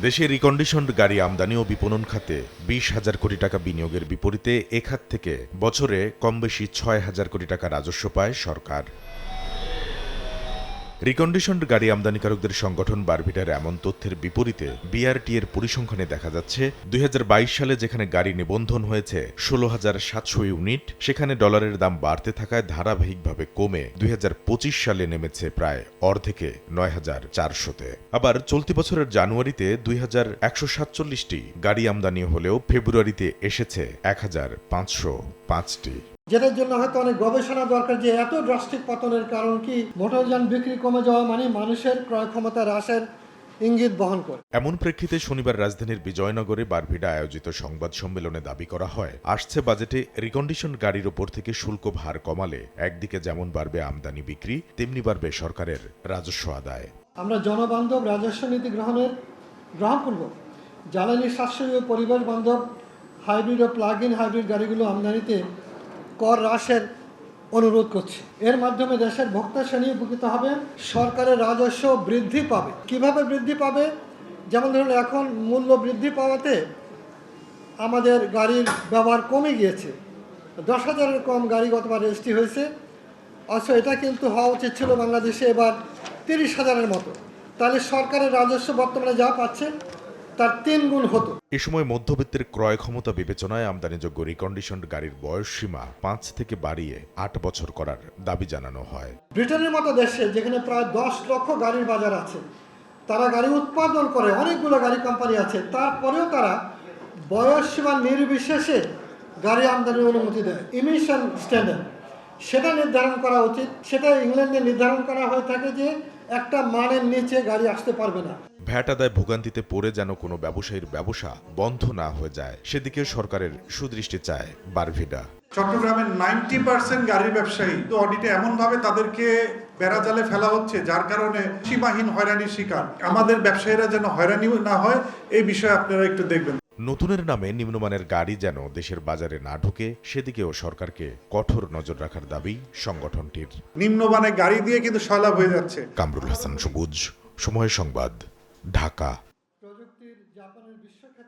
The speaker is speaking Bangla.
দেশে রিকন্ডিশনড গাড়ি আমদানি ও বিপণন খাতে ২০,০০০ কোটি টাকা বিনিয়োগের বিপরীতে এ খাত থেকে বছরে কমবেশি ৬,০০০ কোটি টাকা রাজস্ব পায় সরকার। রিকন্ডিশনড গাড়ি আমদানিকারকদের সংগঠন বারভিটার এমন তথ্যের বিপরীতে বিআরটি এর পরিসংখ্যানে দেখা যাচ্ছে ২০২২ সালে যেখানে গাড়ি নিবন্ধন হয়েছে ১৬,৭০০ ইউনিট, সেখানে ডলারের দাম বাড়তে থাকায় ধারাবাহিকভাবে কমে ২০২৫ সালে নেমেছে প্রায় অর্ধেকে ৯,৪০০-তে। আবার চলতি বছরের জানুয়ারিতে ২,১৪৭টি গাড়ি আমদানি হলেও ফেব্রুয়ারিতে এসেছে ১,৫০৫টি। যেটার জন্য হয়তো অনেক গবেষণা দরকার যে এত ড্রাস্টিক পতনের কারণ কি মোটরযান বিক্রি কমে যাওয়া মানে মানুষের ক্রয় ক্ষমতা হ্রাসের ইঙ্গিত বহন করে। এমন প্রেক্ষিতে শনিবার রাজধানীর বিজয়নগরে বারভিডা আয়োজিত সংবাদ সম্মেলনে দাবি করা হয়, আসছে বাজেটে রিকন্ডিশন গাড়ির ওপর থেকে শুল্ক ভার কমালে একদিকে যেমন বাড়বে আমদানি বিক্রি, তেমনি বাড়বে সরকারের রাজস্ব আদায়। আমরা জনবান্ধব রাজস্ব নীতি গ্রহণপূর্বক জ্বালানি সাশ্রয়ী ও পরিবেশ বান্ধব হাইব্রিড ও প্লাগ ইন হাইব্রিড গাড়িগুলো আমদানিতে কর হ্রাসের অনুরোধ করছি। এর মাধ্যমে দেশের ভোক্তা শ্রেণী উপকৃত হবে, সরকারের রাজস্ব বৃদ্ধি পাবে। কিভাবে বৃদ্ধি পাবে? যেমন ধরুন এখন মূল্য বৃদ্ধি পাওয়াতে আমাদের গাড়ির ব্যবহার কমে গিয়েছে, ১০,০০০-এর কম গাড়ি গতবার রেজিস্ট্রি হয়েছে, অথচ এটা কিন্তু হওয়া উচিত ছিল বাংলাদেশে এবার ৩০,০০০-এর মতো। তাহলে সরকারের রাজস্ব বর্তমানে যা পাচ্ছে তার ৩ গুণ হতো। এ সময় মধ্যবিত্তের ক্রয় ক্ষমতা বিবেচনায় আমদানিযোগ্য রিকন্ডিশনড গাড়ির বয়স সীমা ৫ থেকে বাড়িয়ে ৮ বছর করার দাবি জানানো হয়। ব্রিটেনের মতো দেশে যেখানে প্রায় ১০ লক্ষ গাড়ির বাজার আছে, তারা গাড়ি উৎপাদন করে, অনেকগুলো গাড়ি কোম্পানি আছে, তারপরেও তারা বয়স সীমা নির্বিশেষে গাড়ি আমদানির অনুমতি দেয়। ইমিশন স্ট্যান্ডার্ড সেটা নির্ধারণ করা উচিত। সেটা ইংল্যান্ডে নির্ধারণ করা হয়ে থাকে যে একটা মানের নিচে গাড়ি আসতে পারবে না। ভ্যাট আদায় ভোগান্তিতে পড়ে যেন কোনো ব্যবসায়ীর ব্যবসা বন্ধ না হয়ে যায়, সেদিকে সরকারের সুদৃষ্টি চায় বারভিডা। চট্টগ্রামের 90% গাড়ির ব্যবসায়ী তো অডিটে এমনভাবে তাদেরকে বেড়াজালে ফেলা হচ্ছে, যার কারণে সীমাহীন হয়রানির শিকার। আমাদের ব্যবসায়ীরা যেন হয়রানি না হয়, এই বিষয়ে আপনারা একটু দেখবেন। নতুনের নামে নিম্নমানের গাড়ি যেন দেশের বাজারে না ঢোকে, সেদিকেও সরকারকে কঠোর নজর রাখার দাবি সংগঠনটির। নিম্নমানের গাড়ি দিয়ে কিন্তু সয়লাভ হয়ে যাচ্ছে। কামরুল হাসান সবুজ, সময় সংবাদ, ঢাকা। প্রযুক্তির জাপানের বিশ্বখ্যাত